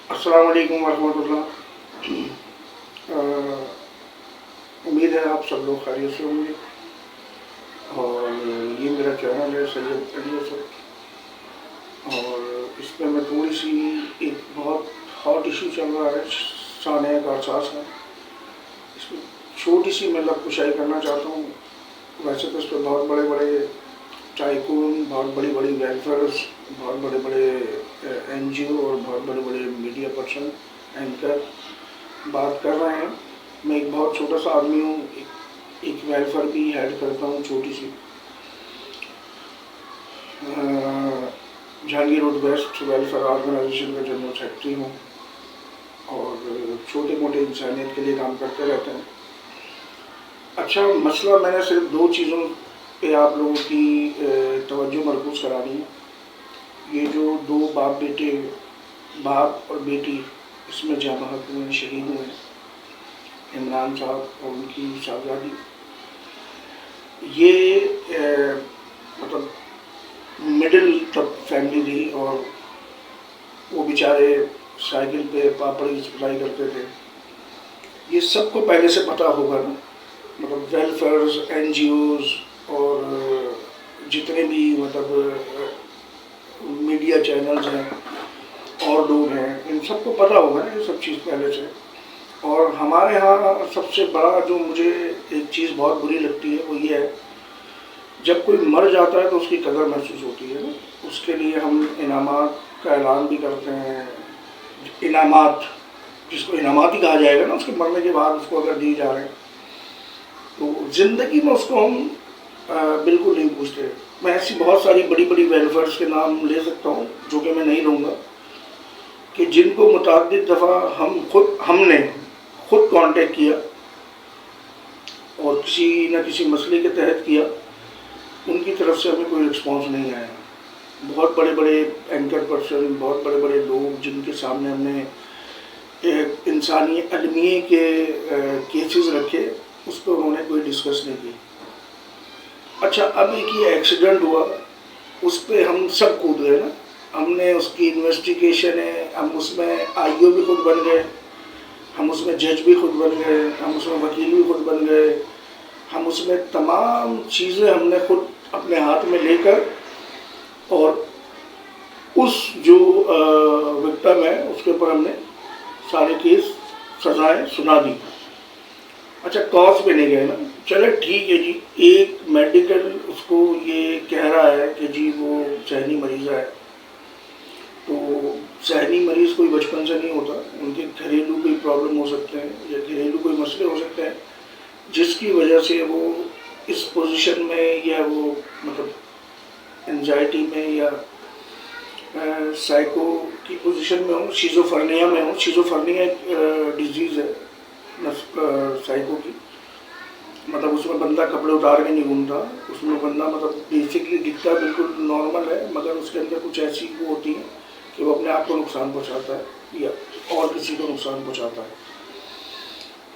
السلام علیکم ورحمۃ اللہ۔ امید ہے آپ سب لوگ خیریت سے ہوں گے، اور یہ میرا چینل ہے سید علی اسد، اور اس پہ میں تھوڑی سی ایک بہت ہاٹ ایشو چل رہا ہے سانحہ کا احساس ہے، اس میں چھوٹی سی میں کشائی کرنا چاہتا ہوں۔ ویسے تو اس پہ بہت بڑے بڑے ٹائکون، بہت بڑی بڑی ویلفیئرز، بہت بڑے بڑے این جی او اور بہت بڑے بڑے میڈیا پرسن، اینکر بات کر رہے ہیں۔ میں ایک بہت چھوٹا سا آدمی ہوں، ایک ویلفیئر بھی ہیڈ کرتا ہوں، چھوٹی سی Jahangir road west welfare organisation کا جنرل سیکرٹری ہوں، اور چھوٹے موٹے انسانیت کے لیے کام کرتے رہتے ہیں۔ اچھا، مسئلہ میں نے صرف دو چیزوں پہ آپ لوگوں کی توجہ مرکوز کرانی ہے۔ یہ جو دو باپ بیٹے، باپ اور بیٹی اس میں جاں بحق ہوئے، شہید ہوئے، عمران صاحب اور ان کی صاحبزادی، یہ مطلب مڈل فیملی تھی، اور وہ بیچارے سائیکل پہ پاپڑ کی سپلائی کرتے تھے۔ یہ سب کو پہلے سے پتہ ہوگا نا، مطلب ویلفیئرز، این جی اوز اور جتنے بھی مطلب میڈیا چینلز ہیں اور لوگ ہیں، ان سب کو پتہ ہوگا نا یہ سب چیز پہلے سے۔ اور ہمارے ہاں سب سے بڑا جو مجھے ایک چیز بہت بری لگتی ہے وہ یہ ہے، جب کوئی مر جاتا ہے تو اس کی قدر محسوس ہوتی ہے نا، اس کے لیے ہم انعامات کا اعلان بھی کرتے ہیں۔ انعامات، جس کو انعامات ہی کہا جائے گا نا، اس کے مرنے کے بعد اس کو اگر دیے جا رہے ہیں، تو زندگی میں اس کو ہم بالکل نہیں پوچھتے۔ میں ایسی بہت ساری بڑی بڑی ویلفیئرس کے نام لے سکتا ہوں، جو کہ میں نہیں لوں گا، کہ جن کو متعدد دفعہ ہم نے خود کانٹیکٹ کیا اور کسی نہ کسی مسئلے کے تحت کیا، ان کی طرف سے ہمیں کوئی رسپانس نہیں آیا۔ بہت بڑے بڑے اینکر پرسن، بہت بڑے بڑے لوگ جن کے سامنے ہم نے انسانی المیے کے کیسز رکھے، اس پہ انہوں نے کوئی ڈسکس نہیں کی۔ اچھا، اب ایک یہ ایکسیڈنٹ ہوا، اس پہ ہم سب کود گئے نا، ہم نے اس کی انویسٹیگیشن ہے، ہم اس میں آئی او بھی خود بن گئے، ہم اس میں جج بھی خود بن گئے، ہم اس میں وکیل بھی خود بن گئے، ہم اس میں تمام چیزیں ہم نے خود اپنے ہاتھ میں لے کر، اور اس جو وکٹم ہے اس کے اوپر ہم نے سارے کیس، سزائیں سنا دی۔ اچھا، کاز پہ نہیں گئے نا، چلے ٹھیک ہے جی، ایک میڈیکل اس کو یہ کہہ رہا ہے کہ جی وہ ذہنی مریض ہے، تو ذہنی مریض کوئی بچپن سے نہیں ہوتا، ان کے گھریلو کوئی پرابلم ہو سکتے ہیں یا گھریلو کوئی مسئلے ہو سکتے ہیں، جس کی وجہ سے وہ اس پوزیشن میں، یا وہ مطلب انزائٹی میں یا سائیکو کی پوزیشن میں ہوں، شیزوفرنیا میں ہوں۔ شیزوفرنیا ایک ڈیزیز ہے سائیکو کی، مطلب اس میں بندہ کپڑے اتار کے نہیں گھومتا، اس میں بندہ مطلب بیسکلی دکھتا بالکل نارمل ہے، مگر اس کے اندر کچھ ایسی وہ ہوتی ہیں کہ وہ اپنے آپ کو نقصان پہنچاتا ہے یا اور کسی کو نقصان پہنچاتا ہے۔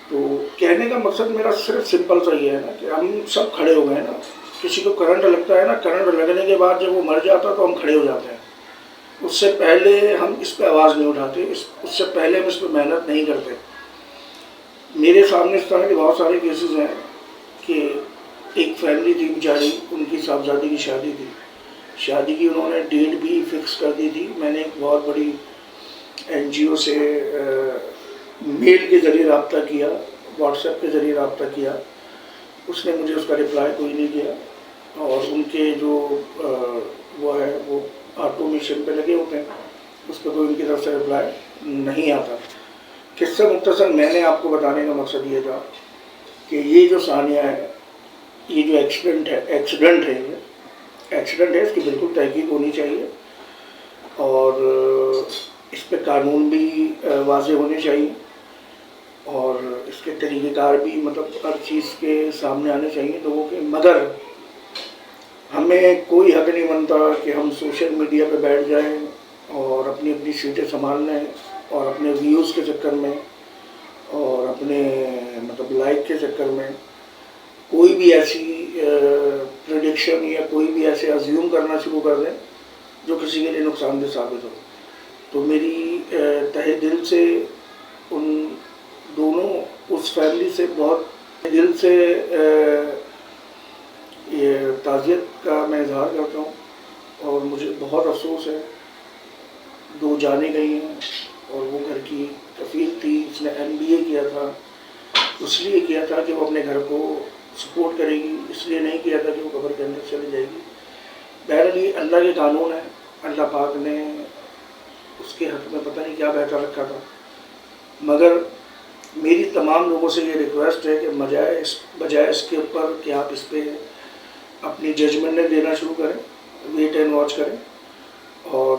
تو کہنے کا مقصد میرا صرف سمپل سا یہ ہے نا، کہ ہم سب کھڑے ہو گئے نا، کسی کو کرنٹ لگتا ہے نا، کرنٹ لگنے کے بعد جب وہ مر جاتا تو ہم کھڑے ہو جاتے ہیں، اس سے پہلے ہم اس پہ آواز نہیں اٹھاتے، اس سے پہلے ہم اس پہ محنت نہیں کرتے۔ میرے سامنے اس طرح کے بہت سارے کیسز ہیں کہ ایک فیملی تھی بیچاری، ان کی صاحبزادی کی شادی تھی، شادی کی انہوں نے ڈیٹ بھی فکس کر دی تھی۔ میں نے ایک بہت بڑی این جی او سے میل کے ذریعے رابطہ کیا، واٹس ایپ کے ذریعے رابطہ کیا، اس نے مجھے اس کا رپلائی کوئی نہیں کیا، اور ان کے جو وہ ہے وہ آٹومیشن پہ لگے ہوتے ہیں، اس پہ کوئی ان کی طرف سے رپلائی نہیں آتا۔ قصہ مختصر میں نے آپ کو بتانے کا مقصد یہ تھا کہ یہ جو ثانیہ ہے، یہ جو ایکسیڈنٹ ہے، یہ ایکسیڈنٹ ہے، اس کی بالکل تحقیق ہونی چاہیے، اور اس پہ قانون بھی واضح ہونے چاہیے، اور اس کے طریقہ کار بھی مطلب ہر چیز کے سامنے آنے چاہیے لوگوں کے۔ مگر ہمیں کوئی حق نہیں بنتا کہ ہم سوشل میڈیا پہ بیٹھ جائیں اور اپنی اپنی سیٹیں سنبھال لیں، اور اپنے ویوز کے چکر میں اور اپنے مطلب لائک کے چکر میں کوئی بھی ایسی پریڈکشن یا کوئی بھی ایسے ازیوم کرنا شروع کر دیں جو کسی کے لیے نقصان دہ ثابت ہو۔ تو میری تہہ دل سے ان دونوں اس فیملی سے بہت دل سے یہ تعزیت کا میں اظہار کرتا ہوں، اور مجھے بہت افسوس ہے، 2 جانے گئی ہیں، اور وہ گھر کی کفیل تھی، اس نے MBA کیا تھا، اس لیے کیا تھا کہ وہ اپنے گھر کو سپورٹ کرے گی، اس لیے نہیں کیا تھا کہ وہ قبر کے اندر چلی جائے گی۔ بہرحال یہ اللہ کے قانون ہے، اللہ پاک نے اس کے حق میں پتہ نہیں کیا بہتر رکھا تھا، مگر میری تمام لوگوں سے یہ ریکویسٹ ہے کہ بجائے اس کے اوپر کہ آپ اس پہ اپنی ججمنٹ دینا شروع کریں، ویٹ اینڈ واچ کریں، اور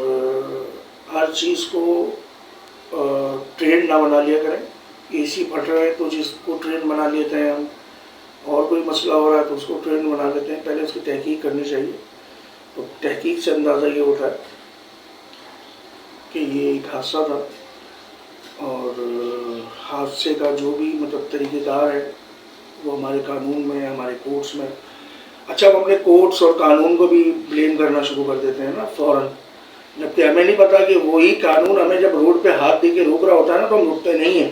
ہر چیز کو ٹرینڈ نہ بنا لیا کریں۔ AC پھٹ رہا ہے تو جس کو ٹرینڈ بنا لیتے ہیں ہم، اور کوئی مسئلہ ہو رہا ہے تو اس کو ٹرینڈ بنا لیتے ہیں، پہلے اس کی تحقیق کرنی چاہیے۔ تو تحقیق سے اندازہ یہ ہوتا ہے کہ یہ ایک حادثہ تھا، اور حادثے کا جو بھی مطلب طریقہ کار ہے وہ ہمارے قانون میں، ہمارے کورٹس میں۔ اچھا، ہم اپنے کورٹس اور قانون کو بھی بلیم کرنا شروع کر دیتے ہیں نا فوراً، جبکہ ہمیں نہیں پتا کہ وہی قانون ہمیں جب روڈ پہ ہاتھ دے کے روک رہا ہوتا ہے نا تو ہم رکتے نہیں ہیں،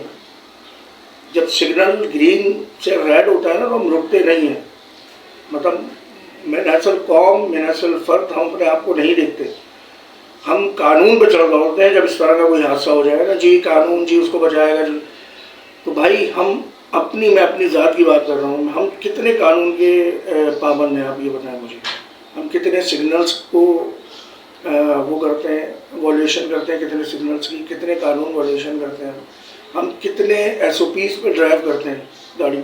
جب سگنل گرین سے ریڈ ہوتا ہے نا تو ہم رکتے نہیں ہیں۔ مطلب میں نیچرل قوم، میں نیچرل فرد، ہم اپنے آپ کو نہیں دیکھتے، ہم قانون پہ چڑھ دوڑتے ہیں۔ جب اس طرح کا کوئی حادثہ ہو جائے گا، جی قانون جی اس کو بچائے گا، جی، تو بھائی میں اپنی ذات کی بات کر رہا ہوں، ہم کتنے قانون کے پابند ہیں، آپ یہ بتائیں مجھے، ہم کتنے سگنلز کو وہ کرتے ہیں، وائلیشن کرتے ہیں، کتنے سگنلز کی، کتنے قانون وائلیشن کرتے ہیں، ہم کتنے SOPs پہ ڈرائیو کرتے ہیں گاڑی۔